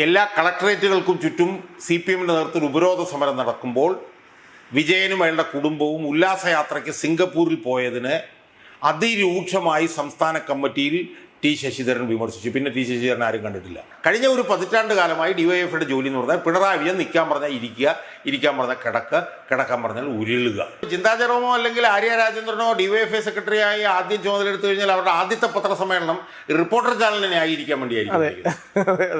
എല്ലാ കളക്ടറേറ്റുകൾക്കും ചുറ്റും CPMന്റെ നേതൃത്വത്തിൽ ഉപരോധ സമരം നടക്കുമ്പോൾ വിജയനും അയാളുടെ കുടുംബവും ഉല്ലാസയാത്രയ്ക്ക് സിംഗപ്പൂരിൽ പോയതിന് അതിരൂക്ഷമായി സംസ്ഥാന കമ്മിറ്റിയിൽ ടി ശശിധരൻ വിമർശിച്ചു. പിന്നെ ടി ശശിധരൻ ആരും കണ്ടിട്ടില്ല. കഴിഞ്ഞ ഒരു പതിറ്റാണ്ട് കാലമായി DYFIയുടെ ജോലി എന്ന് പറഞ്ഞാൽ പിണറായി വിജയൻ നിൽക്കാൻ പറഞ്ഞാൽ ഇരിക്കുക, ഇരിക്കാൻ പറഞ്ഞാൽ കിടക്കാൻ പറഞ്ഞാൽ ഉരുളുക. ചിന്താ ജെറോമോ അല്ലെങ്കിൽ ആര്യ രാജേന്ദ്രനോ DYFI സെക്രട്ടറിയായി ആദ്യം ചുമതലയെടുത്തു കഴിഞ്ഞാൽ അവരുടെ ആദ്യത്തെ പത്രസമ്മേളനം റിപ്പോർട്ടർ ചാനലിനെ ആയിരിക്കാൻ വേണ്ടിയായിരിക്കും.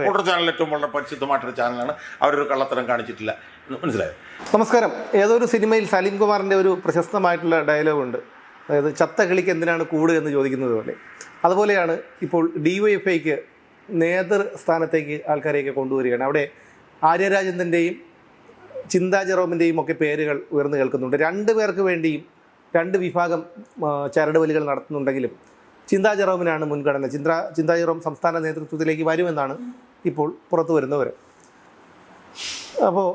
റിപ്പോർട്ടർ ചാനൽ ഏറ്റവും വളരെ പരിശുദ്ധമായിട്ടൊരു ചാനലാണ്. അവരൊരു കള്ളത്തരം കാണിച്ചിട്ടില്ല. മനസ്സിലായോ? നമസ്കാരം. ഏതൊരു സിനിമയിൽ സലീം കുമാറിൻ്റെ ഒരു പ്രശസ്തമായിട്ടുള്ള ഡയലോഗുണ്ട്. അതായത് ചത്ത കിളിക്ക് എന്തിനാണ് കൂട് എന്ന് ചോദിക്കുന്നത് പോലെ. അതുപോലെയാണ് ഇപ്പോൾ DYFIക്ക് നേതൃസ്ഥാനത്തേക്ക് ആൾക്കാരെയൊക്കെ കൊണ്ടുവരികയാണ്. അവിടെ ആര്യരാജേന്ദ്രൻ്റെയും ചിന്താ ജെറോമിൻ്റെയും ഒക്കെ പേരുകൾ ഉയർന്നു കേൾക്കുന്നുണ്ട്. രണ്ട് പേർക്ക് വേണ്ടിയും രണ്ട് വിഭാഗം ചരടുവലികൾ നടത്തുന്നുണ്ടെങ്കിലും ചിന്താ ജെറോമിനാണ് മുൻഗണന. ചിന്താ ജെറോം സംസ്ഥാന നേതൃത്വത്തിലേക്ക് വരുമെന്നാണ് ഇപ്പോൾ പുറത്തു വരുന്നവർ. അപ്പോൾ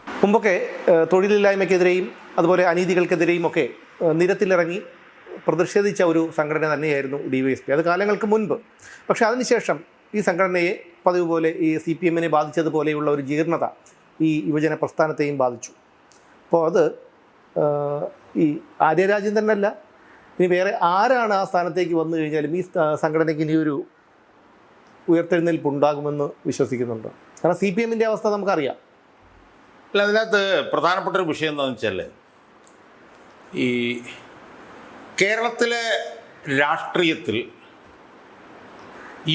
മുമ്പൊക്കെ തൊഴിലില്ലായ്മയ്ക്കെതിരെയും അതുപോലെ അനീതികൾക്കെതിരെയും ഒക്കെ നിരത്തിലിറങ്ങി പ്രതിഷേധിച്ച ഒരു സംഘടന തന്നെയായിരുന്നു DYFI. അത് കാലങ്ങൾക്ക് മുൻപ്. പക്ഷേ അതിനുശേഷം ഈ സംഘടനയെ പതിവ് പോലെ ഈ CPMനെ ബാധിച്ചതുപോലെയുള്ള ഒരു ജീർണത ഈ യുവജന പ്രസ്ഥാനത്തെയും ബാധിച്ചു. അപ്പോൾ അത് ഈ ആര്യരാജേന്ദ്രനല്ല, ഇനി വേറെ ആരാണ് ആ സ്ഥാനത്തേക്ക് വന്നു കഴിഞ്ഞാലും ഈ സംഘടനയ്ക്ക് ഇനി ഒരു ഉയർത്തെഴുന്നേൽപ്പ് ഉണ്ടാകുമെന്ന് വിശ്വസിക്കുന്നുണ്ട്. കാരണം CPMൻ്റെ അവസ്ഥ നമുക്കറിയാം. അല്ല, അതിനകത്ത് പ്രധാനപ്പെട്ട ഒരു വിഷയം എന്താണെന്ന് വെച്ചാൽ ഈ കേരളത്തിലെ രാഷ്ട്രീയത്തിൽ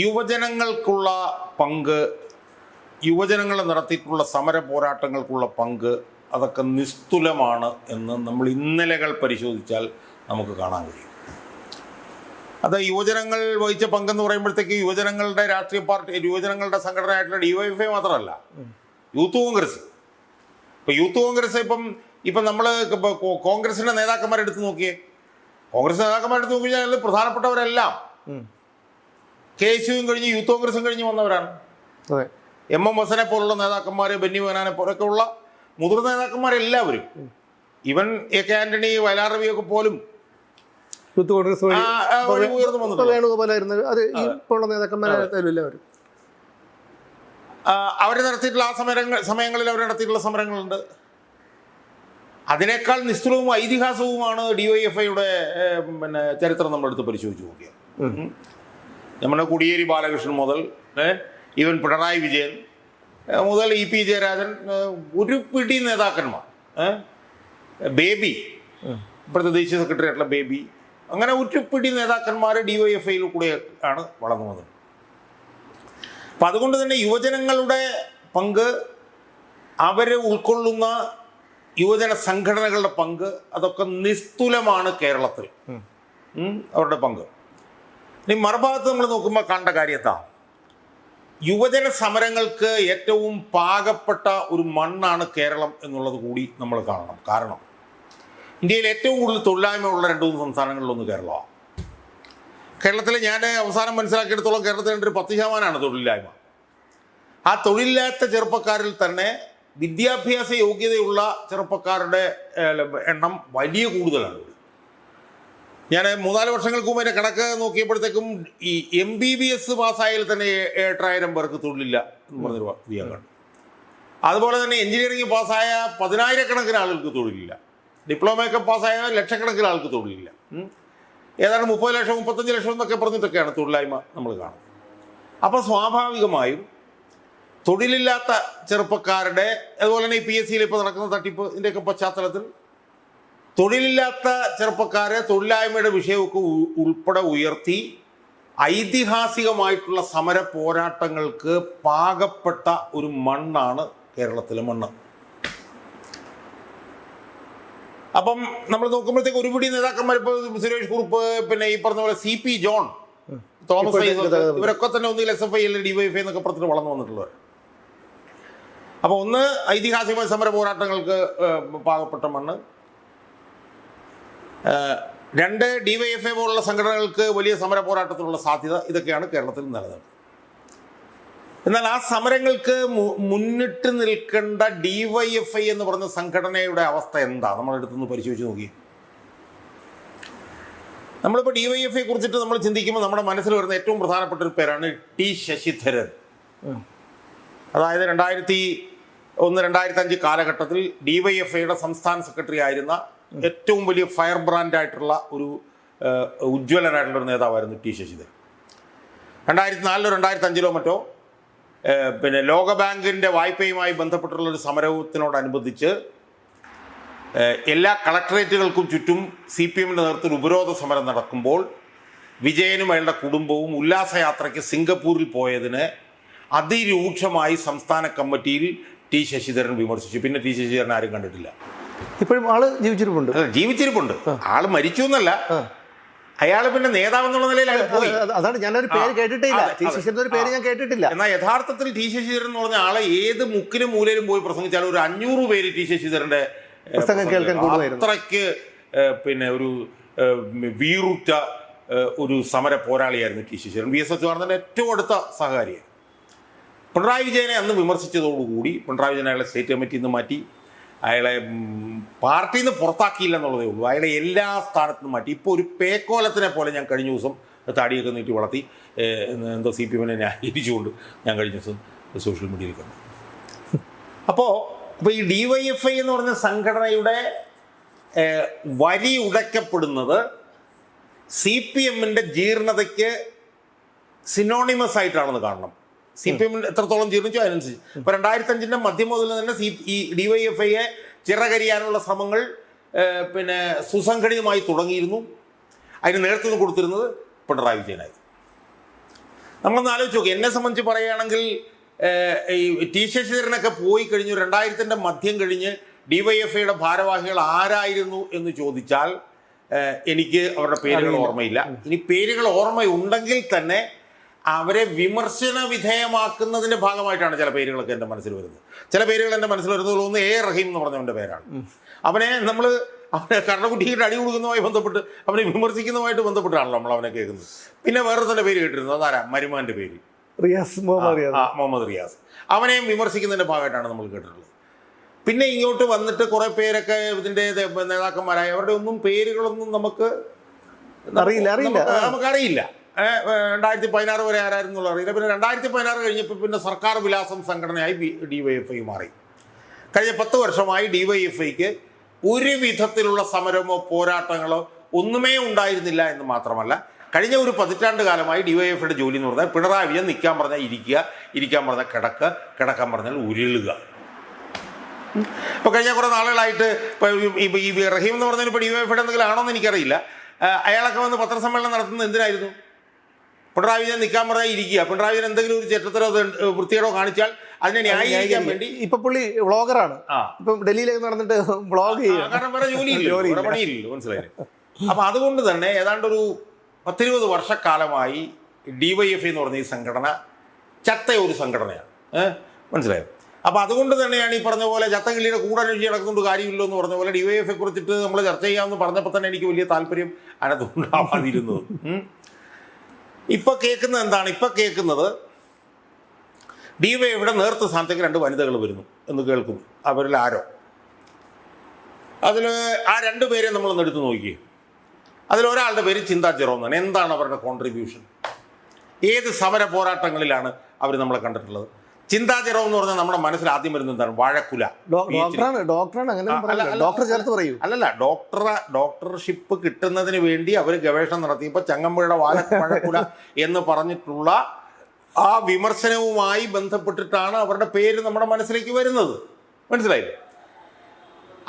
യുവജനങ്ങൾക്കുള്ള പങ്ക്, യുവജനങ്ങൾ നടത്തിയിട്ടുള്ള സമര പോരാട്ടങ്ങൾക്കുള്ള പങ്ക് അതൊക്കെ നിസ്തുലമാണ് എന്ന് നമ്മൾ ഇന്നലകൾ പരിശോധിച്ചാൽ നമുക്ക് കാണാൻ കഴിയും. അത് യുവജനങ്ങൾ വഹിച്ച പങ്കെന്ന് പറയുമ്പോഴത്തേക്ക് യുവജനങ്ങളുടെ രാഷ്ട്രീയ പാർട്ടി, യുവജനങ്ങളുടെ സംഘടനയായിട്ടുള്ള DYFI മാത്രമല്ല, യൂത്ത് കോൺഗ്രസ്. ഇപ്പോൾ യൂത്ത് കോൺഗ്രസ് ഇപ്പം നമ്മൾ കോൺഗ്രസിൻ്റെ നേതാക്കന്മാരെടുത്ത് നോക്കിയേ. കോൺഗ്രസ് നേതാക്കന്മാരെടുത്ത് നോക്കിക്കഴിഞ്ഞാൽ പ്രധാനപ്പെട്ടവരെല്ലാം KSUവും കഴിഞ്ഞ് യൂത്ത് കോൺഗ്രസും കഴിഞ്ഞ് വന്നവരാണ്. MM ഹസനെ പോലുള്ള നേതാക്കന്മാർ, ബെന്നി ബെഹനാനെ പോലൊക്കെ ഉള്ള മുതിർന്ന നേതാക്കന്മാരെല്ലാവരും, ഇവൻ AK ആന്റണി, വയലാർ രവിയൊക്കെ പോലും യൂത്ത് കോൺഗ്രസ് ഉയർന്നു വന്നു. വേണുഗോപാലായിരുന്നു നേതാക്കന്മാരും. അവർ നടത്തിയിട്ടുള്ള ആ സമയങ്ങളിൽ അവർ നടത്തിയിട്ടുള്ള സമരങ്ങളുണ്ട്. അതിനേക്കാൾ നിസ്തുലവും ഐതിഹാസികവുമാണ് DYFIയുടെ ചരിത്രം നമ്മളെടുത്ത് പരിശോധിച്ച് നോക്കിയത്. നമ്മുടെ കോടിയേരി ബാലകൃഷ്ണൻ മുതൽ ഈവൻ പിണറായി വിജയൻ മുതൽ EP ജയരാജൻ, ഒരു പിടി നേതാക്കന്മാർ, ബേബി, ഇപ്പോഴത്തെ ദേശീയ സെക്രട്ടറി ആയിട്ടുള്ള ബേബി, അങ്ങനെ ഒരു പിടി നേതാക്കന്മാർ DYFIയിൽ കൂടെ ആണ് വളർന്നു വന്നത്. അപ്പം അതുകൊണ്ട് തന്നെ യുവജനങ്ങളുടെ പങ്ക്, അവർ ഉൾക്കൊള്ളുന്ന യുവജന സംഘടനകളുടെ പങ്ക്, അതൊക്കെ നിസ്തുലമാണ് കേരളത്തിൽ അവരുടെ പങ്ക്. ഇനി മറുഭാഗത്ത് നമ്മൾ നോക്കുമ്പോൾ കണ്ട കാര്യത്താ, യുവജന സമരങ്ങൾക്ക് ഏറ്റവും പാകപ്പെട്ട ഒരു മണ്ണാണ് കേരളം എന്നുള്ളത് കൂടി നമ്മൾ കാണണം. കാരണം ഇന്ത്യയിൽ ഏറ്റവും കൂടുതൽ തൊഴിലായ്മ ഉള്ള 2-3 സംസ്ഥാനങ്ങളിലൊന്ന് കേരളമാണ്. കേരളത്തിൽ ഞാൻ അവസാനം മനസ്സിലാക്കിയെടുത്തോളം കേരളത്തിൽ ഒരു 10% തൊഴിലില്ലായ്മ. ആ തൊഴിലില്ലാത്ത ചെറുപ്പക്കാരിൽ തന്നെ വിദ്യാഭ്യാസ യോഗ്യതയുള്ള ചെറുപ്പക്കാരുടെ എണ്ണം വലിയ കൂടുതലാണ്. ഞാൻ 3-4 വർഷങ്ങൾക്ക് മുമ്പ് എൻ്റെ കണക്ക് നോക്കിയപ്പോഴത്തേക്കും ഈ MBBS പാസ്സായാൽ തന്നെ 8,000 പേർക്ക് തൊഴിലില്ല എന്ന് പറഞ്ഞൊരു വിധിയാണ് കണ്ടു. അതുപോലെ തന്നെ എഞ്ചിനീയറിംഗ് പാസ്സായ 10,000-കണക്കിന് ആളുകൾക്ക് തൊഴിലില്ല. ഡിപ്ലോമയൊക്കെ പാസ്സായ ലക്ഷക്കണക്കിന് ആൾക്ക് തൊഴിലില്ല. ഏതാണ്ട് 30 ലക്ഷം 35 ലക്ഷം എന്നൊക്കെ പറഞ്ഞിട്ടൊക്കെയാണ് തൊഴിലില്ലായ്മ നമ്മൾ കാണുന്നത്. അപ്പോൾ സ്വാഭാവികമായും തൊഴിലില്ലാത്ത ചെറുപ്പക്കാരുടെ, അതുപോലെ തന്നെ ഈ PSCയിൽ ഇപ്പോൾ നടക്കുന്ന തട്ടിപ്പ്, ഇതിൻ്റെയൊക്കെ പശ്ചാത്തലത്തിൽ തൊഴിലില്ലാത്ത ചെറുപ്പക്കാരെ തൊഴിലില്ലായ്മയുടെ വിഷയമൊക്കെ ഉൾപ്പെടെ ഉയർത്തി ഐതിഹാസികമായിട്ടുള്ള സമര പോരാട്ടങ്ങൾക്ക് പാകപ്പെട്ട ഒരു മണ്ണാണ് കേരളത്തിലെ മണ്ണ്. അപ്പം നമ്മൾ നോക്കുമ്പോഴത്തേക്ക് ഒരുപിടി നേതാക്കന്മാർ, ഇപ്പോൾ സുരേഷ് കുറുപ്പ്, പിന്നെ ഈ പറഞ്ഞ പോലെ CP ജോൺ, തോമസ് ഐസക്, ഇവരൊക്കെ തന്നെ ഒന്നുകിൽ SFI അല്ലെങ്കിൽ DYFI എന്നൊക്കെ പറഞ്ഞിട്ട് വളർന്നു വന്നിട്ടുള്ളവർ. അപ്പോൾ ഒന്ന് ഐതിഹാസികമായ സമര പോരാട്ടങ്ങൾക്ക് പാകപ്പെട്ട മണ്ണ്, 2 DYFI പോലുള്ള സംഘടനകൾക്ക് വലിയ സമര പോരാട്ടത്തിനുള്ള സാധ്യത, ഇതൊക്കെയാണ് കേരളത്തിൽ നിലനിൽക്കുന്നത്. എന്നാൽ ആ സമരങ്ങൾക്ക് മുന്നിട്ട് നിൽക്കേണ്ട DYFI എന്ന് പറഞ്ഞ സംഘടനയുടെ അവസ്ഥ എന്താ നമ്മളെടുത്തൊന്ന് പരിശോധിച്ച് നോക്കി. നമ്മളിപ്പോൾ DYFIയെ കുറിച്ചിട്ട് നമ്മൾ ചിന്തിക്കുമ്പോൾ നമ്മുടെ മനസ്സിൽ വരുന്ന ഏറ്റവും പ്രധാനപ്പെട്ട ഒരു പേരാണ് ടി ശശിധരൻ. അതായത് 2001-2005 കാലഘട്ടത്തിൽ DYFIയുടെ സംസ്ഥാന സെക്രട്ടറി ആയിരുന്ന ഏറ്റവും വലിയ ഫയർ ബ്രാൻഡായിട്ടുള്ള ഒരു ഉജ്ജ്വലനായിട്ടുള്ള ഒരു നേതാവായിരുന്നു ടി ശശിധരൻ. 2004-2005 മറ്റോ പിന്നെ ലോകബാങ്കിൻ്റെ വായ്പയുമായി ബന്ധപ്പെട്ടുള്ളൊരു സമരത്തിനോടനുബന്ധിച്ച് എല്ലാ കളക്ടറേറ്റുകൾക്കും ചുറ്റും CPMൻ്റെ നേതൃത്വത്തിൽ ഉപരോധ സമരം നടക്കുമ്പോൾ വിജയനും അയാളുടെ കുടുംബവും ഉല്ലാസയാത്രയ്ക്ക് സിംഗപ്പൂരിൽ പോയതിന് അതിരൂക്ഷമായി സംസ്ഥാന കമ്മിറ്റിയിൽ ടി ശശിധരൻ വിമർശിച്ചു. പിന്നെ ടി ശശിധരൻ ആരും കണ്ടിട്ടില്ല. ഇപ്പോഴും ആള് ജീവിച്ചിരിപ്പുണ്ട്. അല്ല, ജീവിച്ചിരിപ്പുണ്ട്. ആള് മരിച്ചു എന്നല്ല, അയാൾ പിന്നെ നേതാവെന്നുള്ള നിലയിൽ അയാൾ പോയി. അതാണ് ഞാനൊരു പേര് കേട്ടിട്ടില്ല, ടി ശശിധരൻ ഒരു പേര് ഞാൻ കേട്ടിട്ടില്ല. എന്നാൽ യഥാർത്ഥത്തിൽ ടി ശശിധരൻ എന്ന് പറഞ്ഞ ആളെ ഏത് മുക്കിലും മൂലയിലും പോയി പ്രസംഗിച്ചാലും ഒരു 500 പേര് ടി ശശിധരന്റെ പ്രസംഗം കേൾക്കാൻ കൂടുമായിരുന്നു. അത്രയ്ക്ക് പിന്നെ ഒരു വീറുറ്റ ഒരു സമര പോരാളിയായിരുന്നു ടി ശശിധരൻ. VS അച്യുതാനന്ദന്റെ ഏറ്റവും അടുത്ത സഹകാരിയായി. പിണറായി വിജയനെ അന്ന് വിമർശിച്ചതോടുകൂടി പിണറായി വിജയൻ അയാളെ സ്റ്റേറ്റ് കമ്മിറ്റിയിൽ നിന്ന് മാറ്റി, അയാളെ പാർട്ടിയിൽ നിന്ന് പുറത്താക്കിയില്ല എന്നുള്ളതേ ഉള്ളൂ. അയാളെ എല്ലാ സ്ഥാനത്തുനിന്നും മാറ്റി. ഇപ്പോൾ ഒരു പേക്കോലത്തിനെ പോലെ ഞാൻ കഴിഞ്ഞ ദിവസം താടിയൊക്കെ നീട്ടി വളർത്തി എന്തോ CPMനെ ന്യായീകരിച്ചുകൊണ്ട് ഞാൻ കഴിഞ്ഞ ദിവസം സോഷ്യൽ മീഡിയയിൽ കണ്ടു. അപ്പോൾ ഈ DYFI എന്ന് പറഞ്ഞ സംഘടനയുടെ വരി ഉടയ്ക്കപ്പെടുന്നത് CPMൻ്റെ ജീർണതയ്ക്ക് സിനോണിമസ് ആയിട്ടാണെന്ന് കാണണം. CPM എത്രത്തോളം ജീർണിച്ചു അതിനനുസരിച്ച്. ഇപ്പോൾ 2005 മധ്യം മുതൽ തന്നെ ഈ DYFIയെ ചിറകരിയാനുള്ള ശ്രമങ്ങൾ പിന്നെ സുസംഘടിതമായി തുടങ്ങിയിരുന്നു. അതിന് നേതൃത്വം കൊടുത്തിരുന്നത് പിണറായി വിജയനായിരുന്നു. നമ്മളൊന്ന് ആലോചിച്ച് നോക്കി. എന്നെ സംബന്ധിച്ച് പറയുകയാണെങ്കിൽ ഈ ടി ശശിധരനൊക്കെ പോയി കഴിഞ്ഞു. 2000 മധ്യം കഴിഞ്ഞ് DYFIയുടെ ഭാരവാഹികൾ ആരായിരുന്നു എന്ന് ചോദിച്ചാൽ എനിക്ക് അവരുടെ പേരുകൾ ഓർമ്മയില്ല. ഇനി പേരുകൾ ഓർമ്മയുണ്ടെങ്കിൽ തന്നെ അവരെ വിമർശന വിധേയമാക്കുന്നതിൻ്റെ ഭാഗമായിട്ടാണ് ചില പേരുകളൊക്കെ എൻ്റെ മനസ്സിൽ വരുന്നത്. ചില പേരുകൾ എൻ്റെ മനസ്സിൽ വരുന്നത് ഒന്ന് റഹീം എന്ന് പറഞ്ഞവൻ്റെ പേരാണ്. അവനെ കരണക്കുട്ടിയുടെ അടി കൊടുക്കുന്നതുമായി ബന്ധപ്പെട്ട് അവനെ വിമർശിക്കുന്നതുമായിട്ട് ബന്ധപ്പെട്ടാണല്ലോ നമ്മൾ അവനെ കേൾക്കുന്നത്. പിന്നെ വേറെ തന്നെ പേര് കേട്ടിരുന്നത് അതാരാ, മരുമാൻ്റെ പേര് മുഹമ്മദ് റിയാസ്. അവനെയും വിമർശിക്കുന്നതിൻ്റെ ഭാഗമായിട്ടാണ് നമ്മൾ കേട്ടിട്ടുള്ളത്. പിന്നെ ഇങ്ങോട്ട് വന്നിട്ട് കുറേ പേരൊക്കെ ഇതിൻ്റെ നേതാക്കന്മാരായ അവരുടെ ഒന്നും പേരുകളൊന്നും നമുക്കറിയില്ല. 2016 വരെ ആരായിരുന്നു അറിയില്ല. പിന്നെ 2016 കഴിഞ്ഞപ്പോൾ പിന്നെ സർക്കാർ വിലാസം സംഘടനയായി DYFI മാറി. കഴിഞ്ഞ 10 വർഷമായി DYFIക്ക് ഒരു വിധത്തിലുള്ള സമരമോ പോരാട്ടങ്ങളോ ഒന്നുമേ ഉണ്ടായിരുന്നില്ല എന്ന് മാത്രമല്ല, കഴിഞ്ഞ ഒരു 10 പതിറ്റാണ്ട് കാലമായി DYFIയുടെ ജോലി എന്ന് പറഞ്ഞാൽ പിണറായി വിജയൻ നിൽക്കാൻ പറഞ്ഞാൽ ഇരിക്കുക, ഇരിക്കാൻ പറഞ്ഞാൽ കിടക്കാൻ പറഞ്ഞാൽ ഉരുളുക. ഇപ്പോൾ കഴിഞ്ഞ കുറേ നാളുകളായിട്ട് ഇപ്പോൾ ഈ റഹീം എന്ന് പറഞ്ഞാൽ ഇപ്പോൾ DYFIയുടെ എന്തെങ്കിലും ആണോ എന്ന് എനിക്കറിയില്ല. അയാളൊക്കെ വന്ന് പത്രസമ്മേളനം നടത്തുന്നത് എന്തിനായിരുന്നു? പിണറായി വിജയൻ നിൽക്കാൻ പറഞ്ഞാൽ ഇരിക്കുക. പിണറായി വിജയൻ എന്തെങ്കിലും ഒരു ചെറ്റത്തരോ വൃത്തികേടോ കാണിച്ചാൽ അതിനെ ന്യായീകരിക്കാൻ വേണ്ടി ഇപ്പൊ പുള്ളി വ്ളോഗറാണ്. ഇപ്പം ഡൽഹിയിലേക്ക് നടന്നിട്ട് വ്ളോഗ് ചെയ്യും. കാരണം വേറെ ജോലിയില്ല, പണിയില്ലല്ലോ, മനസ്സിലായില്ലേ? അപ്പം അതുകൊണ്ട് തന്നെ ഏതാണ്ട് ഒരു 10-20 വർഷക്കാലമായി DYFI എന്ന് പറഞ്ഞ ഈ സംഘടന ചത്ത ഒരു സംഘടനയാണ്. മനസ്സിലായോ? അപ്പോൾ അതുകൊണ്ട് തന്നെയാണ് ഈ പറഞ്ഞ പോലെ ചത്തകിള്ളിയുടെ കൂടെ അന്വേഷിച്ച് നടക്കുന്നുണ്ട് കാര്യമില്ലോ എന്ന് പറഞ്ഞ പോലെ DYFIയെ കുറിച്ചിട്ട് നമ്മൾ ചർച്ച ചെയ്യാമെന്ന് പറഞ്ഞപ്പോൾ തന്നെ എനിക്ക് വലിയ താല്പര്യം അതിനകത്ത് ഉണ്ടാവാതിരുന്നത്. ഇപ്പം കേൾക്കുന്നത് എന്താണ്? ഇപ്പം കേൾക്കുന്നത് DYFIയുടെ നേതൃത്വ സ്ഥാനത്തേക്ക് 2 വനിതകൾ വരുന്നു എന്ന് കേൾക്കുന്നു. അവരിൽ ആരോ അതിൽ ആ 2 പേരെ നമ്മളൊന്ന് എടുത്ത് നോക്കി. അതിലൊരാളുടെ പേര് ചിന്താ ജെറോം എന്നാണ്. എന്താണ് അവരുടെ കോൺട്രിബ്യൂഷൻ? ഏത് സമര പോരാട്ടങ്ങളിലാണ് അവർ നമ്മളെ കണ്ടിട്ടുള്ളത്? ചിന്താ ജെറോം എന്ന് പറഞ്ഞാൽ നമ്മുടെ മനസ്സിൽ ആദ്യം വരുന്നത് എന്താണ്? വാഴക്കുല. അല്ലല്ല, ഡോക്ടർഷിപ്പ് കിട്ടുന്നതിന് വേണ്ടി അവർ ഗവേഷണം നടത്തിയപ്പോൾ ചങ്ങമ്പുഴയുടെ വാഴക്കുല എന്ന് പറഞ്ഞിട്ടുള്ള ആ വിമർശനവുമായി ബന്ധപ്പെട്ടിട്ടാണ് അവരുടെ പേര് നമ്മുടെ മനസ്സിലേക്ക് വരുന്നത്. മനസ്സിലായില്ലേ?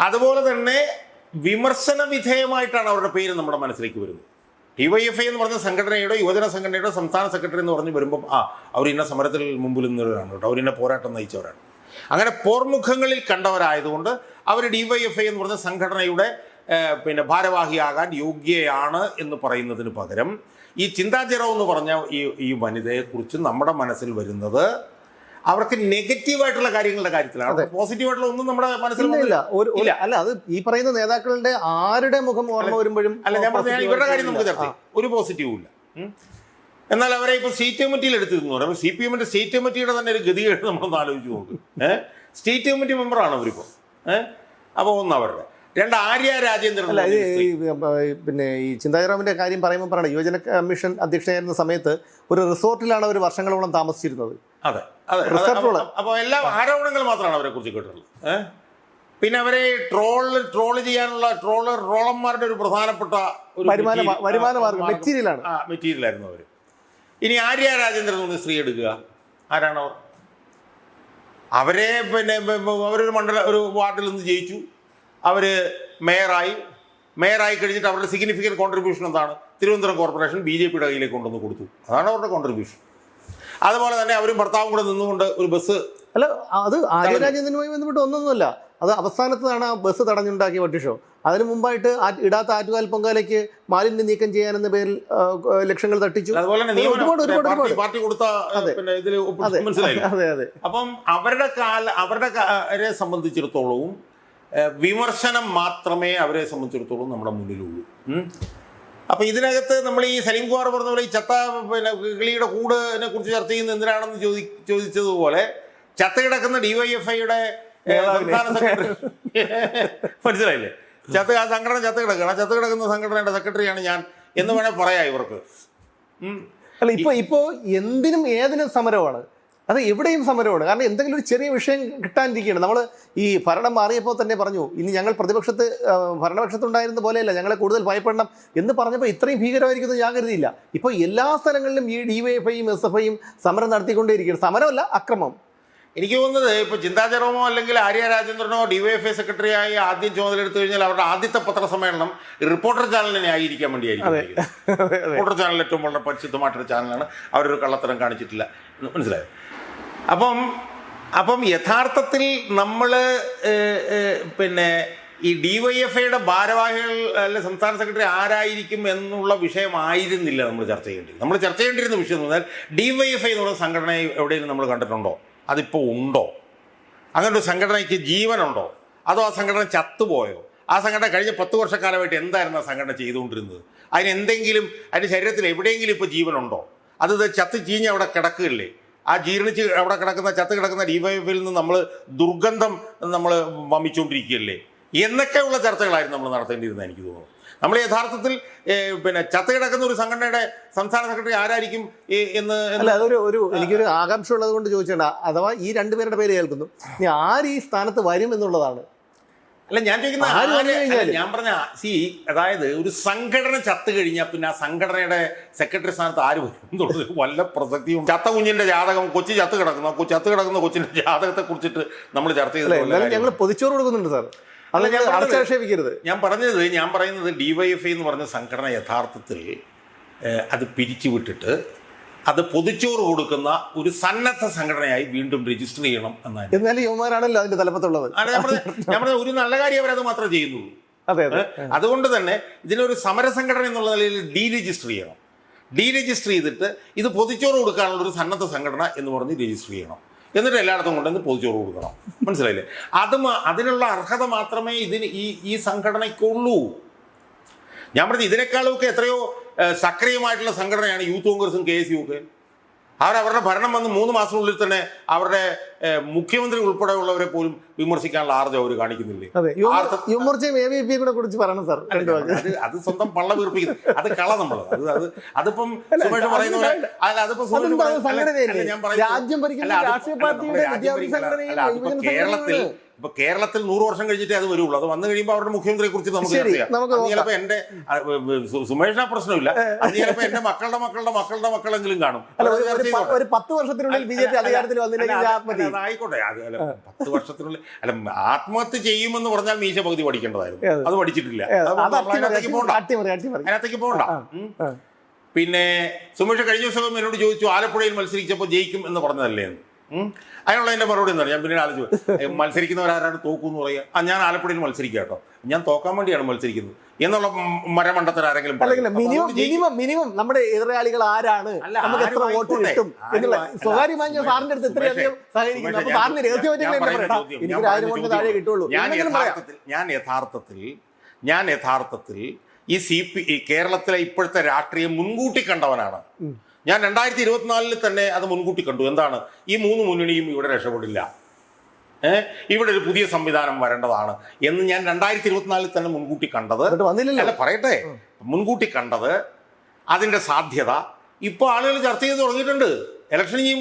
അതുപോലെ തന്നെ വിമർശന വിധേയമായിട്ടാണ് അവരുടെ പേര് നമ്മുടെ മനസ്സിലേക്ക് വരുന്നത്. DYFI എന്ന് പറഞ്ഞ സംഘടനയുടെ യുവജന സംഘടനയുടെ സംസ്ഥാന സെക്രട്ടറി എന്ന് പറഞ്ഞ് വരുമ്പം അവർ ഇന്ന സമരത്തിൽ മുമ്പിൽ നിന്നവരാണ് കേട്ടോ, അവരിന്ന പോരാട്ടം നയിച്ചവരാണ്. അങ്ങനെ പോർമുഖങ്ങളിൽ കണ്ടവരായതുകൊണ്ട് അവർ DYFI എന്ന് പറഞ്ഞ സംഘടനയുടെ പിന്നെ ഭാരവാഹിയാകാൻ യോഗ്യയാണ് എന്ന് പറയുന്നതിന് പകരം ഈ ചിന്താ ജെറോം എന്ന് പറഞ്ഞ ഈ വനിതയെക്കുറിച്ച് നമ്മുടെ മനസ്സിൽ വരുന്നത് അവർക്ക് നെഗറ്റീവായിട്ടുള്ള കാര്യങ്ങളുടെ കാര്യത്തിലാണ്. പോസിറ്റീവായിട്ടുള്ള ഒന്നും നമ്മുടെ മനസ്സിലില്ല. അല്ല, അത് ഈ പറയുന്ന നേതാക്കളുടെ ആരുടെ മുഖം ഓർമ്മ വരുമ്പോഴും അല്ല, ഞാൻ പറഞ്ഞ ഇവരുടെ കാര്യം നമുക്ക് ചർച്ച ചെയ്യാം. ഒരു പോസിറ്റീവും ഇല്ല. എന്നാൽ അവരെ ഇപ്പോൾ സ്റ്റേറ്റ് കമ്മിറ്റിയിൽ എടുത്തിരുന്നു പറയുമ്പോൾ CPMന്റെ സ്റ്റേറ്റ് കമ്മിറ്റിയുടെ തന്നെ ഒരു ഗതികേട് നമ്മളൊന്ന് ആലോചിച്ച് നോക്കും. സ്റ്റേറ്റ് കമ്മിറ്റി മെമ്പറാണ് അവരിപ്പോൾ. അപ്പോൾ ഒന്ന് അവരുടെ രണ്ട് ആര്യ രാജേന്ദ്രൻ അല്ല പിന്നെ ഈ ചിന്താജറാമിന്റെ കാര്യം പറയുമ്പോൾ പറയണം, യുവജന കമ്മീഷൻ അധ്യക്ഷനായിരുന്ന സമയത്ത് ഒരു റിസോർട്ടിലാണ് അവർ വർഷങ്ങളോളം താമസിച്ചിരുന്നത്. അതെ അതെ. അപ്പോൾ എല്ലാ ആരോപണങ്ങൾ മാത്രമാണ് അവരെ കുറിച്ച് കേട്ടിട്ടുള്ളത്. പിന്നെ അവരെ ട്രോൾ ചെയ്യാനുള്ള ട്രോളന്മാരുടെ ഒരു പ്രധാനപ്പെട്ട ഒരു വരുമാന മാർഗം മെറ്റീരിയലായിരുന്നു അവർ. ഇനി ആര്യ രാജേന്ദ്രൻ എന്ന് സ്ത്രീ എടുക്കുക, ആരാണ് അവർ? അവരെ പിന്നെ അവരൊരു ഒരു വാർഡിൽ നിന്ന് ജയിച്ചു, അവർ മേയറായി കഴിഞ്ഞിട്ട് അവരുടെ സിഗ്നിഫിക്കൻറ്റ് കോൺട്രിബ്യൂഷൻ എന്താണ്? തിരുവനന്തപുരം കോർപ്പറേഷൻ BJPയുടെ കയ്യിലേക്ക് കൊണ്ടുവന്ന് കൊടുത്തു. അതാണ് അവരുടെ കോൺട്രിബ്യൂഷൻ. അതുപോലെ തന്നെ അവരും ഭർത്താവും കൂടെ നിന്നുകൊണ്ട് ഒരു ബസ്, അല്ല അത് ആര്യ രാജേന്ദ്രനുമായി ബന്ധപ്പെട്ട് ഒന്നൊന്നുമല്ല, അത് അവസാനത്താണ് ആ ബസ് തടഞ്ഞുണ്ടാക്കിയ വട്ടിഷോ. അതിനു മുമ്പായിട്ട് ഇടാത്ത ആറ്റുകാൽ പൊങ്കാലയ്ക്ക് മാലിന്യം നീക്കം ചെയ്യാനെന്ന പേരിൽ ലക്ഷങ്ങൾ തട്ടിച്ചു. അതുപോലെ പാർട്ടി കൊടുത്ത ഇതിൽ മനസ്സിലായി. അപ്പം അവരെ സംബന്ധിച്ചിടത്തോളവും വിമർശനം മാത്രമേ അവരെ സംബന്ധിച്ചിടത്തോളം നമ്മുടെ മുന്നിലുള്ളൂ. അപ്പം ഇതിനകത്ത് നമ്മൾ ഈ സലീം കുമാർ പറഞ്ഞ പോലെ ഈ ചത്ത കിളിയുടെ കൂടിനെ കുറിച്ച് ചർച്ച ചെയ്യുന്നത് എന്തിനാണെന്ന് ചോദിച്ചതുപോലെ ചത്ത കിടക്കുന്ന DYFIയുടെ സംസ്ഥാന സെക്രട്ടറി, മനസ്സിലായില്ലേ? സംഘടന ചത്ത കിടക്കുന്ന സംഘടനയുടെ സെക്രട്ടറിയാണ് ഞാൻ എന്ന് വേണേൽ പറയാം ഇവർക്ക്. അല്ല ഇപ്പോ എന്തിനും ഏതിനും സമരമാണ്, അത് എവിടെയും സമരമാണ്. കാരണം എന്തെങ്കിലും ഒരു ചെറിയ വിഷയം കിട്ടാനിരിക്കുകയാണ്. നമ്മൾ ഈ ഭരണം മാറിയപ്പോൾ തന്നെ പറഞ്ഞു, ഇനി ഞങ്ങൾ ഭരണപക്ഷത്തുണ്ടായിരുന്ന പോലെയല്ല, ഞങ്ങളെ കൂടുതൽ ഭയപ്പെടണം എന്ന് പറഞ്ഞപ്പോൾ ഇത്രയും ഭീകരമായിരിക്കുന്നത് ഞാൻ കരുതിയില്ല. ഇപ്പോൾ എല്ലാ സ്ഥലങ്ങളിലും ഈ DYFIയും SFIയും സമരം നടത്തിക്കൊണ്ടേയിരിക്കുകയാണ്. സമരമല്ല, അക്രമം. എനിക്ക് തോന്നുന്നത് ഇപ്പോൾ ചിന്താ ജെറോമോ അല്ലെങ്കിൽ ആര്യ രാജേന്ദ്രനോ DYFI സെക്രട്ടറിയായി ആദ്യം ചുമതല എടുത്തു കഴിഞ്ഞാൽ അവരുടെ ആദ്യത്തെ പത്രസമ്മേളനം റിപ്പോർട്ടർ ചാനലിനെ ആയിരിക്കാൻ വേണ്ടിയായിരിക്കും. റിപ്പോർട്ടർ ചാനൽ ഏറ്റവും വളരെ പരിശുദ്ധമായിട്ടൊരു ചാനലാണ്, അവരൊരു കള്ളത്തരം കാണിച്ചിട്ടില്ല, മനസ്സിലായോ? അപ്പം യഥാർത്ഥത്തിൽ നമ്മൾ പിന്നെ ഈ DYFIയുടെ ഭാരവാഹികൾ അല്ലെ സംസ്ഥാന സെക്രട്ടറി ആരായിരിക്കും എന്നുള്ള വിഷയമായിരുന്നില്ല നമ്മൾ ചർച്ച ചെയ്യേണ്ടത്. നമ്മൾ ചർച്ച ചെയ്യേണ്ടിയിരുന്ന വിഷയം എന്ന് പറഞ്ഞാൽ DYFI എന്നുള്ള സംഘടനയെ എവിടെയെങ്കിലും നമ്മൾ കണ്ടിട്ടുണ്ടോ? അതിപ്പോൾ ഉണ്ടോ? അങ്ങനെ ഒരു സംഘടനയ്ക്ക് ജീവനുണ്ടോ? അതോ ആ സംഘടന ചത്തുപോയോ? ആ സംഘടന കഴിഞ്ഞ 10 വർഷക്കാലമായിട്ട് എന്തായിരുന്നു ആ സംഘടന ചെയ്തുകൊണ്ടിരുന്നത്? അതിൻ്റെ ശരീരത്തിൽ എവിടെയെങ്കിലും ഇപ്പോൾ ജീവനുണ്ടോ? അത് ചത്ത് ചീഞ്ഞ് അവിടെ കിടക്കുകയല്ലേ? ആ ജീർണിച്ച് അവിടെ ചത്ത് കിടക്കുന്ന DYFIയിൽ നിന്ന് നമ്മൾ ദുർഗന്ധം നമ്മൾ വമിച്ചുകൊണ്ടിരിക്കുകയല്ലേ എന്നൊക്കെയുള്ള ചർച്ചകളായിരുന്നു നമ്മൾ നടത്തേണ്ടിയിരുന്നത് എനിക്ക് തോന്നുന്നു. നമ്മൾ യഥാർത്ഥത്തിൽ പിന്നെ ചത്ത് കിടക്കുന്ന ഒരു സംഘടനയുടെ സംസ്ഥാന സെക്രട്ടറി ആരായിരിക്കും എന്ന് അല്ല, എനിക്കൊരു ആകാംക്ഷ ഉള്ളത് കൊണ്ട് ചോദിച്ചേണ്ട. അഥവാ ഈ രണ്ടുപേരുടെ പേര് കേൾക്കുന്നു, ഇനി ആര് ഈ സ്ഥാനത്ത് വരും എന്നുള്ളതാണ്. അല്ല ഞാൻ ചോദിക്കുന്ന ഞാൻ പറഞ്ഞ അതായത് ഒരു സംഘടന ചത്തു കഴിഞ്ഞാൽ പിന്നെ ആ സംഘടനയുടെ സെക്രട്ടറി സ്ഥാനത്ത് ആര് വരും എന്നുള്ളത് വല്ല പ്രസക്തിയും. ചത്ത കുഞ്ഞിന്റെ ജാതകം, ചത്ത് കിടക്കുന്ന കൊച്ചിന്റെ ജാതകത്തെ കുറിച്ചിട്ട് നമ്മൾ ചർച്ച ചെയ്തത് ഞങ്ങൾ പൊതിച്ചോറ് കൊടുക്കുന്നുണ്ട് സാർ. ഞാൻ പറയുന്നത് DYFI എന്ന് പറഞ്ഞ സംഘടന യഥാർത്ഥത്തിൽ അത് പിരിച്ചുവിട്ടിട്ട് അത് പൊതിച്ചോറ് കൊടുക്കുന്ന ഒരു സന്നദ്ധ സംഘടനയായി വീണ്ടും രജിസ്റ്റർ ചെയ്യണം എന്നാലും യുവമാരാണല്ലോ അതിന്റെ തലപ്പത്തുള്ളത്. ഞാൻ പറഞ്ഞ ഒരു നല്ല കാര്യം അവരത് മാത്രമേ ചെയ്യുന്നുള്ളൂ. അതുകൊണ്ട് തന്നെ ഇതിനൊരു സമരസംഘടന എന്നുള്ള നിലയിൽ ഡീരജിസ്റ്റർ ചെയ്യണം. ഡീരജിസ്റ്റർ ചെയ്തിട്ട് ഇത് പൊതിച്ചോറ് കൊടുക്കാനുള്ള ഒരു സന്നദ്ധ സംഘടന എന്ന് പറഞ്ഞ് രജിസ്റ്റർ ചെയ്യണം. എന്നിട്ട് എല്ലായിടത്തും കൊണ്ടുവന്ന് പൊതിച്ചോറ് കൊടുക്കണം. മനസ്സിലായില്ലേ? അതിനുള്ള അർഹത മാത്രമേ ഈ സംഘടനയ്ക്കുള്ളൂ. ഞാൻ പറഞ്ഞത് ഇതിനേക്കാളൊക്കെ എത്രയോ സക്രിയമായിട്ടുള്ള സംഘടനയാണ് യൂത്ത് കോൺഗ്രസും KSU ഒക്കെ. അവരുടെ ഭരണം വന്ന് 3 മാസത്തിനുള്ളിൽ തന്നെ അവരുടെ മുഖ്യമന്ത്രി ഉൾപ്പെടെയുള്ളവരെ പോലും വിമർശിക്കാനുള്ള ആർജം അവർ കാണിക്കുന്നില്ലേ? അത് സ്വന്തം പള്ള വീർപ്പിക്കുന്നു. അത് കള നമ്മൾ അതിപ്പം സുമേഷ് പറയുന്ന പോലെ കേരളത്തിൽ 100 വർഷം കഴിഞ്ഞിട്ടേ അത് വരുള്ളൂ. അത് വന്നു കഴിയുമ്പോൾ അവരുടെ മുഖ്യമന്ത്രിയെ കുറിച്ച് നമുക്ക് ചിലപ്പോൾ എന്റെ സുമേഷിന് ആ പ്രശ്നമില്ല. അത് ചിലപ്പോൾ എന്റെ മക്കളുടെ മക്കളെങ്കിലും കാണും. ഒരു 10 വർഷത്തിനുള്ളിൽ BJP അധികാരത്തിൽ ആയിക്കോട്ടെ. അത് 10 വർഷത്തിനുള്ളിൽ ആത്മഹത്യ ചെയ്യുമെന്ന് പറഞ്ഞാൽ മീശ പകുതി പഠിക്കേണ്ടതായിരുന്നു. അത് പഠിച്ചിട്ടില്ല. അതിനകത്തേക്ക് പോകണ്ട. പിന്നെ സുമേഷ് കഴിഞ്ഞ ദിവസം എന്നോട് ചോദിച്ചു, ആലപ്പുഴയിൽ മത്സരിച്ചപ്പോൾ ജയിക്കും എന്ന് പറഞ്ഞതല്ലേ എന്ന്. അതിനുള്ള എൻ്റെ മറുപടി എന്താണ്? ഞാൻ പിന്നീട് ആലോചിച്ചു, മത്സരിക്കുന്നവരാരാണ് തോക്കൂന്ന് പറയുക. ഞാൻ ആലപ്പുഴയിൽ മത്സരിക്കുക കേട്ടോ, ഞാൻ തോക്കാൻ വേണ്ടിയാണ് മത്സരിക്കുന്നത് എന്നുള്ള മരമണ്ടത്തിൽ ആരെങ്കിലും മിനിമം നമ്മുടെ എതിരാളികൾ ആരാണ്, നമുക്ക് എത്ര വോട്ട് കിട്ടും എന്നുള്ള സ്വകാര്യമായ സാറിന്റെ അടുത്ത് ഇത്രയധികം സഹകരിക്കുന്നു. അപ്പൊ സാറിന് രഹസ്യമായിട്ട് കിട്ടുള്ളൂ. ഞാൻ യഥാർത്ഥത്തിൽ ഈ കേരളത്തിലെ ഇപ്പോഴത്തെ രാഷ്ട്രീയം മുൻകൂട്ടി കണ്ടവനാണ്. ഞാൻ 2024 തന്നെ അത് മുൻകൂട്ടി കണ്ടു. എന്താണ്? ഈ 3 മുന്നണിയും ഇവിടെ രക്ഷപ്പെടില്ല. ഇവിടെ ഒരു പുതിയ സംവിധാനം വരേണ്ടതാണ് എന്ന് ഞാൻ 2024 തന്നെ മുൻകൂട്ടി കണ്ടത്. വന്നില്ലല്ലോ. അല്ല പറയട്ടെ, മുൻകൂട്ടി കണ്ടത്, അതിൻ്റെ സാധ്യത ഇപ്പോൾ ആളുകൾ ചർച്ച ചെയ്ത് തുടങ്ങിയിട്ടുണ്ട്. ഇലക്ഷൻ ഈ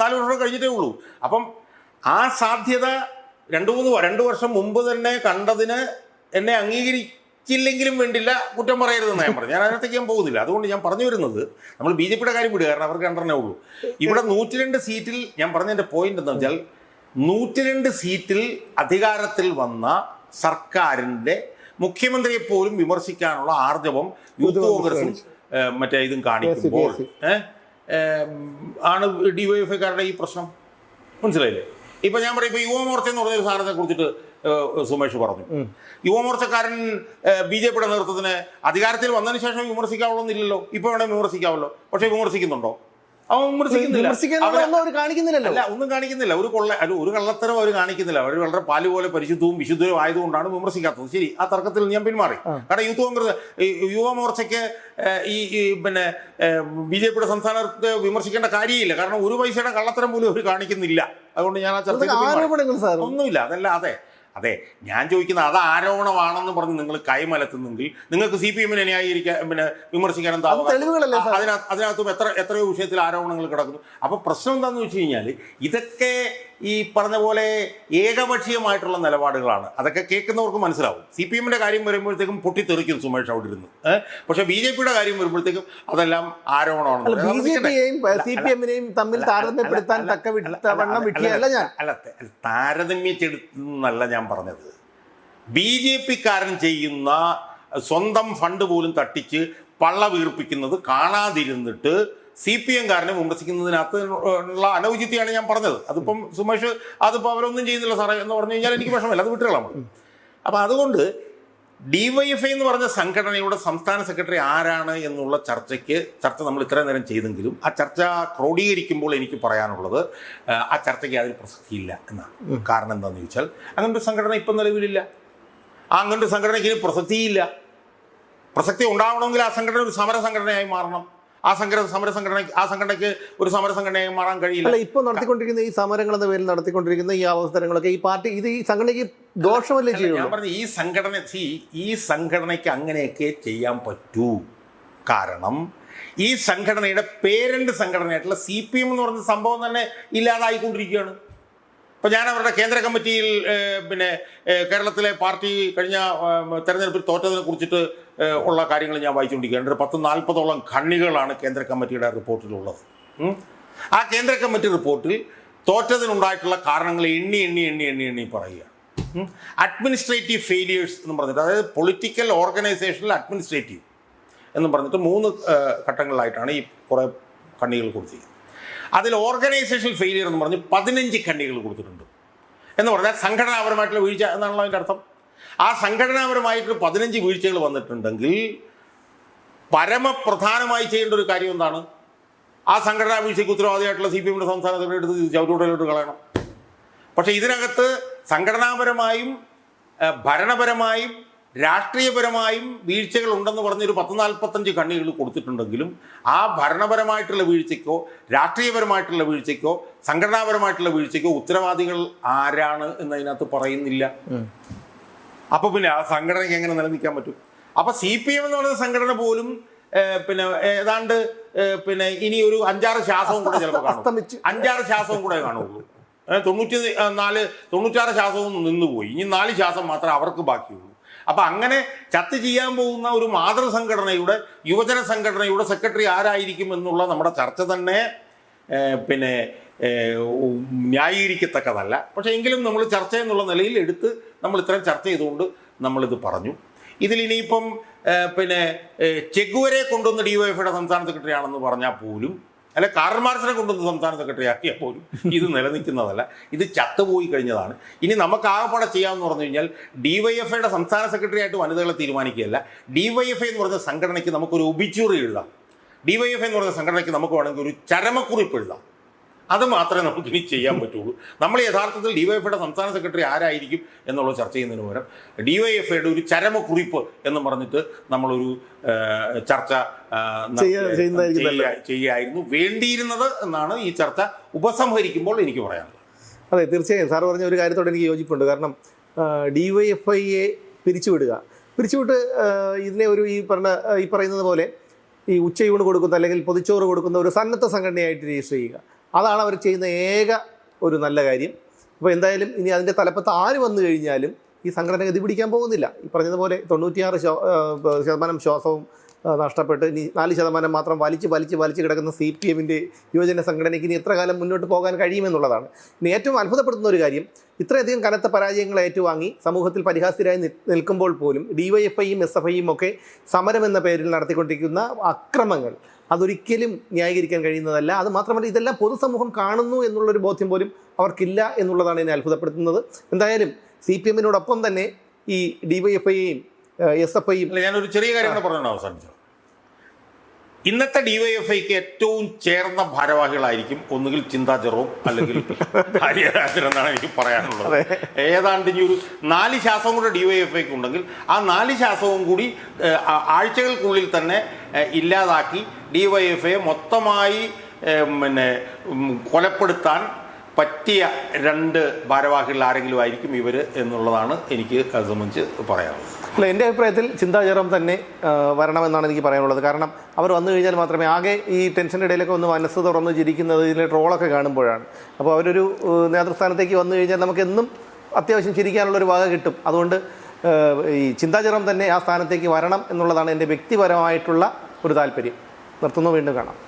4 വർഷം കഴിഞ്ഞിട്ടേ ഉള്ളൂ. അപ്പം ആ സാധ്യത 2 വർഷം മുമ്പ് തന്നെ കണ്ടതിന് എന്നെ അംഗീകരിച്ചില്ലെങ്കിലും വേണ്ടില്ല, കുറ്റം പറയരുതെന്ന് ഞാൻ പറഞ്ഞു. ഞാൻ അതിനകത്തേക്ക് ഞാൻ പോകുന്നില്ല. അതുകൊണ്ട് ഞാൻ പറഞ്ഞു വരുന്നത്, നമ്മൾ BJPയുടെ കാര്യം വിടുക, കാരണം അവർക്ക് 2 ഉള്ളൂ. ഇവിടെ 102 സീറ്റിൽ ഞാൻ പറഞ്ഞതിൻ്റെ പോയിന്റ് എന്താ വെച്ചാൽ, 102 സീറ്റിൽ അധികാരത്തിൽ വന്ന സർക്കാരിൻ്റെ മുഖ്യമന്ത്രിയെ പോലും വിമർശിക്കാനുള്ള ആർജവം യൂത്ത് കോൺഗ്രസും മറ്റേ ഇതും കാണിക്കുമ്പോൾ ആണ് DYFIക്കാരുടെ ഈ പ്രശ്നം. മനസ്സിലായില്ലേ? ഇപ്പം ഞാൻ പറയും, ഇപ്പോൾ യുവമോർച്ച എന്ന് പറഞ്ഞൊരു സാധനത്തെ കുറിച്ചിട്ട് സുമേഷ് പറഞ്ഞു. യുവമോർച്ചക്കാരൻ BJPയുടെ നേതൃത്വത്തിന് അധികാരത്തിൽ വന്നതിന് ശേഷം വിമർശിക്കാവുള്ളൊന്നില്ലല്ലോ. ഇപ്പോൾ വേണമെങ്കിൽ വിമർശിക്കാമല്ലോ. പക്ഷേ വിമർശിക്കുന്നുണ്ടോ? അവൻ വിമർശിക്കുന്നില്ല. അല്ല, ഒന്നും കാണിക്കുന്നില്ല. ഒരു കള്ളത്തരം അവർ കാണിക്കുന്നില്ല. അവർ വളരെ പാല് പോലെ പരിശുദ്ധവും വിശുദ്ധവും ആയതുകൊണ്ടാണ് വിമർശിക്കാത്തത്. ശരി, ആ തർക്കത്തിൽ ഞാൻ പിന്മാറി. കാരണം യൂത്ത് കോൺഗ്രസ് യുവമോർച്ചയ്ക്ക് പിന്നെ BJPയുടെ സംസ്ഥാനത്തെ വിമർശിക്കേണ്ട കാര്യമില്ല. കാരണം ഒരു പൈസയുടെ കള്ളത്തരം പോലും അവർ കാണിക്കുന്നില്ല. അതുകൊണ്ട് ഞാൻ ആ ചർച്ചയ്ക്ക് ഒന്നുമില്ല. അതല്ല, അതെ ഞാൻ ചോദിക്കുന്ന അത് ആരോപണമാണെന്ന് പറഞ്ഞ് നിങ്ങൾ കൈമലത്തുന്നെങ്കിൽ നിങ്ങൾക്ക് CPM-നെ ന്യായീകരിക്കാൻ വിമർശിക്കാൻ എന്താ? അതിനകത്തും എത്രയോ വിഷയത്തിൽ ആരോപണങ്ങൾ കിടക്കുന്നു. അപ്പോൾ പ്രശ്നം എന്താണെന്ന് വെച്ച് കഴിഞ്ഞാൽ, ഇതൊക്കെ ഈ പറഞ്ഞ പോലെ ഏകപക്ഷീയമായിട്ടുള്ള നിലപാടുകളാണ്. അതൊക്കെ കേൾക്കുന്നവർക്ക് മനസ്സിലാവും. CPM-ന്റെ കാര്യം വരുമ്പോഴത്തേക്കും പൊട്ടിത്തെറിക്കും സുമേഷ് അവിടെ ഇരുന്ന്. പക്ഷേ BJPയുടെ കാര്യം വരുമ്പോഴത്തേക്കും അതെല്ലാം ആരോപണമാണ്. CPM-നെയും തമ്മിൽ താരതമ്യപ്പെടുത്താൻ താരതമ്യപ്പെടുത്തുന്നല്ല ഞാൻ പറഞ്ഞത്. BJPക്കാരൻ ചെയ്യുന്ന സ്വന്തം ഫണ്ട് പോലും തട്ടിച്ച് പള്ള വീർപ്പിക്കുന്നത് കാണാതിരുന്നിട്ട് CPM-കാരനെ വിമർശിക്കുന്നതിനകത്ത് ഉള്ള അനൗചിത്യാണ് ഞാൻ പറഞ്ഞത്. അതിപ്പം സുമേഷ് അതിപ്പോൾ അവരൊന്നും ചെയ്യുന്നില്ല സാറേ എന്ന് പറഞ്ഞു കഴിഞ്ഞാൽ എനിക്ക് വിഷമമില്ല, അത് വിട്ടുകളാണ്. അപ്പം അതുകൊണ്ട് DYFI എന്ന് പറഞ്ഞ സംഘടനയുടെ സംസ്ഥാന സെക്രട്ടറി ആരാണ് എന്നുള്ള ചർച്ച നമ്മൾ ഇത്രയും നേരം ചെയ്തെങ്കിലും ആ ചർച്ച ക്രോഡീകരിക്കുമ്പോൾ എനിക്ക് പറയാനുള്ളത്, ആ ചർച്ചയ്ക്ക് അതിൽ പ്രസക്തിയില്ല എന്നാണ്. കാരണം എന്താണെന്ന് ചോദിച്ചാൽ, അങ്ങനൊരു സംഘടന ഇപ്പം നിലവിലില്ല. അങ്ങനൊരു സംഘടനയ്ക്ക് ഇനി പ്രസക്തിയില്ല. പ്രസക്തി ഉണ്ടാവണമെങ്കിൽ ആ സംഘടന ഒരു സമര സംഘടനയായി മാറണം. ആ സംഘടനയ്ക്ക് ഒരു സമര സംഘടനയായി മാറാൻ കഴിയില്ല. അല്ല, ഇപ്പോൾ നടത്തിക്കൊണ്ടിരിക്കുന്ന ഈ സമരങ്ങൾ എന്ന പേരിൽ നടത്തിക്കൊണ്ടിരിക്കുന്ന ഈ അവസരങ്ങളൊക്കെ ഈ പാർട്ടി ഈ സംഘടനയ്ക്ക് ദോഷമല്ലേ ചെയ്യുള്ളൂ? ഞാൻ പറഞ്ഞു, ഈ സംഘടനയ്ക്ക് അങ്ങനെയൊക്കെ ചെയ്യാൻ പറ്റൂ. കാരണം ഈ സംഘടനയുടെ പേരന്റ് സംഘടനയായിട്ടുള്ള CPM എന്ന് പറഞ്ഞ സംഭവം തന്നെ ഇല്ലാതായിക്കൊണ്ടിരിക്കുകയാണ്. ഇപ്പോൾ ഞാൻ അവരുടെ കേന്ദ്ര കമ്മിറ്റിയിൽ കേരളത്തിലെ പാർട്ടി കഴിഞ്ഞ തെരഞ്ഞെടുപ്പിൽ തോറ്റതിനെ കുറിച്ചിട്ട് ഉള്ള കാര്യങ്ങൾ ഞാൻ വായിച്ചുകൊണ്ടിരിക്കുകയാണ്. 10-40ഓളം ഖണ്ഡികളാണ് കേന്ദ്ര കമ്മിറ്റിയുടെ റിപ്പോർട്ടിലുള്ളത്. ആ കേന്ദ്ര കമ്മിറ്റി റിപ്പോർട്ടിൽ തോറ്റതിനുണ്ടായിട്ടുള്ള കാരണങ്ങൾ എണ്ണി പറയുക. അഡ്മിനിസ്ട്രേറ്റീവ് ഫെയിലിയേഴ്സ് എന്ന് പറഞ്ഞിട്ട്, അതായത് പൊളിറ്റിക്കൽ ഓർഗനൈസേഷനിൽ അഡ്മിനിസ്ട്രേറ്റീവ് എന്ന് പറഞ്ഞിട്ട് 3 ഘട്ടങ്ങളിലായിട്ടാണ് ഈ കുറേ ഖണ്ഡികൾ കൊടുത്തിരിക്കുന്നത്. അതിൽ ഓർഗനൈസേഷണൽ ഫെയിലിയർ എന്ന് പറഞ്ഞ് 15 ഖണ്ഡികൾ കൊടുത്തിട്ടുണ്ട്. എന്ന് പറഞ്ഞാൽ സംഘടനാപരമായിട്ടുള്ള വീഴ്ച എന്നാണല്ലോ അതിൻ്റെ അർത്ഥം. ആ സംഘടനാപരമായിട്ട് 15 വീഴ്ചകൾ വന്നിട്ടുണ്ടെങ്കിൽ പരമപ്രധാനമായി ചെയ്യേണ്ട ഒരു കാര്യം എന്താണ്? ആ സംഘടനാ വീഴ്ചയ്ക്ക് ഉത്തരവാദിയായിട്ടുള്ള CPM-ന്റെ സംസ്ഥാന സെക്രട്ടറി എടുത്ത് ചവിട്ടുകൂടലോട്ട് കളയണം. പക്ഷേ ഇതിനകത്ത് സംഘടനാപരമായും ഭരണപരമായും രാഷ്ട്രീയപരമായും വീഴ്ചകൾ ഉണ്ടെന്ന് പറഞ്ഞൊരു 10-45 ഖണ്ഡികൾ കൊടുത്തിട്ടുണ്ടെങ്കിലും ആ ഭരണപരമായിട്ടുള്ള വീഴ്ചയ്ക്കോ രാഷ്ട്രീയപരമായിട്ടുള്ള വീഴ്ചയ്ക്കോ സംഘടനാപരമായിട്ടുള്ള വീഴ്ചയ്ക്കോ ഉത്തരവാദികൾ ആരാണ് എന്നതിനകത്ത് പറയുന്നില്ല. അപ്പോൾ പിന്നെ ആ സംഘടനയ്ക്ക് എങ്ങനെ നിലനിൽക്കാൻ പറ്റും? അപ്പോൾ CPM എന്ന് പറയുന്ന സംഘടന പോലും ഏതാണ്ട് ഇനി ഒരു 5-6 ശ്വാസവും കൂടെ ചിലപ്പോൾ കാണും. 5-6 ശ്വാസവും കൂടെ കാണുള്ളൂ. 96 ശ്വാസവും നിന്നുപോയി. ഇനി 4 ശ്വാസം മാത്രമേ അവർക്ക് ബാക്കിയുള്ളൂ. അപ്പം അങ്ങനെ ചർച്ച ചെയ്യാൻ പോകുന്ന ഒരു മാതൃസംഘടനയുടെ യുവജന സംഘടനയുടെ സെക്രട്ടറി ആരായിരിക്കും എന്നുള്ള നമ്മുടെ ചർച്ച തന്നെ ന്യായീകരിക്കത്തക്കതല്ല. പക്ഷേ എങ്കിലും നമ്മൾ ചർച്ച എന്നുള്ള നിലയിൽ എടുത്ത് നമ്മൾ ഇത്രയും ചർച്ച ചെയ്തുകൊണ്ട് നമ്മളിത് പറഞ്ഞു. ഇതിലിനിയിപ്പം ചെഗുവരെ കൊണ്ടുവന്ന് DYFIയുടെ സംസ്ഥാന സെക്രട്ടറി ആണെന്ന് പറഞ്ഞാൽ പോലും, അല്ലെ കാർൽ മാർക്സിനെ കൊണ്ടുവന്ന് സംസ്ഥാന സെക്രട്ടറി ആക്കിയാൽ പോലും ഇത് നിലനിൽക്കുന്നതല്ല. ഇത് ചത്തുപോയി കഴിഞ്ഞതാണ്. ഇനി നമുക്ക് ആകെപ്പാടെ ചെയ്യാമെന്ന് പറഞ്ഞു കഴിഞ്ഞാൽ DYFIയുടെ സംസ്ഥാന സെക്രട്ടറി ആയിട്ട് വനിതകളെ തീരുമാനിക്കുകയല്ല. DYFI എന്ന് പറഞ്ഞ സംഘടനയ്ക്ക് നമുക്കൊരു ഒബിച്യൂറി എഴുതാം. DYFI എന്ന് പറഞ്ഞ സംഘടനയ്ക്ക് നമുക്ക് വേണമെങ്കിൽ ഒരു ചരമക്കുറിപ്പ് എഴുതാം. അത് മാത്രമേ നമുക്കിനി ചെയ്യാൻ പറ്റുള്ളൂ. നമ്മൾ യഥാർത്ഥത്തിൽ DYFIയുടെ സംസ്ഥാന സെക്രട്ടറി ആരായിരിക്കും എന്നുള്ളത് ചർച്ച ചെയ്യുന്നതിന് പകരം DYFIയുടെ ഒരു ചരമക്കുറിപ്പ് എന്ന് പറഞ്ഞിട്ട് നമ്മളൊരു ചർച്ച ചെയ്യായിരുന്നു വേണ്ടിയിരുന്നത് എന്നാണ് ഈ ചർച്ച ഉപസംഹരിക്കുമ്പോൾ എനിക്ക് പറയാനുള്ളത്. അതെ, തീർച്ചയായും സാർ പറഞ്ഞ ഒരു കാര്യത്തോട് എനിക്ക് യോജിപ്പുണ്ട്. കാരണം DYFIയെ പിരിച്ചുവിട്ട് ഇതിനെ ഒരു ഈ പറയുന്നത് പോലെ ഈ ഉച്ചയൂണ് കൊടുക്കുന്ന അല്ലെങ്കിൽ പൊതിച്ചോറ് കൊടുക്കുന്ന ഒരു സന്നദ്ധ സംഘടനയായിട്ട് രജിസ്റ്റർ ചെയ്യുക, അതാണ് അവർ ചെയ്യുന്ന ഏക ഒരു നല്ല കാര്യം. അപ്പോൾ എന്തായാലും ഇനി അതിൻ്റെ തലപ്പത്ത് ആര് വന്നു കഴിഞ്ഞാലും ഈ സംഘടന ഗതി പിടിക്കാൻ പോകുന്നില്ല. ഈ പറഞ്ഞതുപോലെ 96% ശ്വാസവും നഷ്ടപ്പെട്ട് ഇനി 4% മാത്രം വലിച്ച് കിടക്കുന്ന CPMൻ്റെ യുവജന സംഘടനയ്ക്ക് ഇനി എത്ര കാലം മുന്നോട്ട് പോകാൻ കഴിയുമെന്നുള്ളതാണ്. ഇനി ഏറ്റവും അത്ഭുതപ്പെടുത്തുന്ന ഒരു കാര്യം, ഇത്രയധികം കനത്ത പരാജയങ്ങൾ ഏറ്റുവാങ്ങി സമൂഹത്തിൽ പരിഹാസ്യരായി നിൽക്കുമ്പോൾ പോലും DYFIയും SFIയും ഒക്കെ സമരം എന്ന പേരിൽ നടത്തിക്കൊണ്ടിരിക്കുന്ന അക്രമങ്ങൾ അതൊരിക്കലും ന്യായീകരിക്കാൻ കഴിയുന്നതല്ല. അത് മാത്രമല്ല, ഇതെല്ലാം പൊതുസമൂഹം കാണുന്നു എന്നുള്ളൊരു ബോധ്യം പോലും അവർക്കില്ല എന്നുള്ളതാണ് എന്നെ അത്ഭുതപ്പെടുത്തുന്നത്. എന്തായാലും CPMനോടൊപ്പം തന്നെ ഈ DYFIയെയും SFIയും ഞാനൊരു ചെറിയ കാര്യം കൂടെ പറഞ്ഞാണ് അവസാനിച്ചത്. ഇന്നത്തെ DYFIക്ക് ഏറ്റവും ചേർന്ന ഭാരവാഹികളായിരിക്കും ഒന്നുകിൽ ചിന്താ ജെറോം അല്ലെങ്കിൽ ഹരിഹരാജൻ എന്നാണ് എനിക്ക് പറയാനുള്ളത്. ഏതാണ്ട് ഇനി ഒരു 4 ശ്വാസവും കൂടെ DYFIക്ക് ഉണ്ടെങ്കിൽ ആ 4 ശ്വാസവും കൂടി ആഴ്ചകൾക്കുള്ളിൽ തന്നെ ഇല്ലാതാക്കി DYFIയെ മൊത്തമായി കൊലപ്പെടുത്താൻ പറ്റിയ 2 ഭാരവാഹികൾ ആരെങ്കിലും ആയിരിക്കും ഇവർ എന്നുള്ളതാണ് എനിക്ക് അത് സംബന്ധിച്ച് പറയാനുള്ളത്. അല്ല, എൻ്റെ അഭിപ്രായത്തിൽ ചിന്താ ജെറോം തന്നെ വരണമെന്നാണ് എനിക്ക് പറയാനുള്ളത്. കാരണം അവർ വന്നു കഴിഞ്ഞാൽ മാത്രമേ ആകെ ഈ ടെൻഷൻ്റെ ഇടയിലൊക്കെ ഒന്ന് മനസ്സ് തുറന്ന് ചിരിക്കുന്നത് ഇതിലെ ട്രോളൊക്കെ കാണുമ്പോഴാണ്. അപ്പോൾ അവരൊരു നേതൃസ്ഥാനത്തേക്ക് വന്നു കഴിഞ്ഞാൽ നമുക്കെന്നും അത്യാവശ്യം ചിരിക്കാനുള്ളൊരു വക കിട്ടും. അതുകൊണ്ട് ഈ ചിന്താ ജെറോം തന്നെ ആ സ്ഥാനത്തേക്ക് വരണം എന്നുള്ളതാണ് എൻ്റെ വ്യക്തിപരമായിട്ടുള്ള ഒരു താല്പര്യം. നിർത്തുന്നു, വീണ്ടും കാണാം.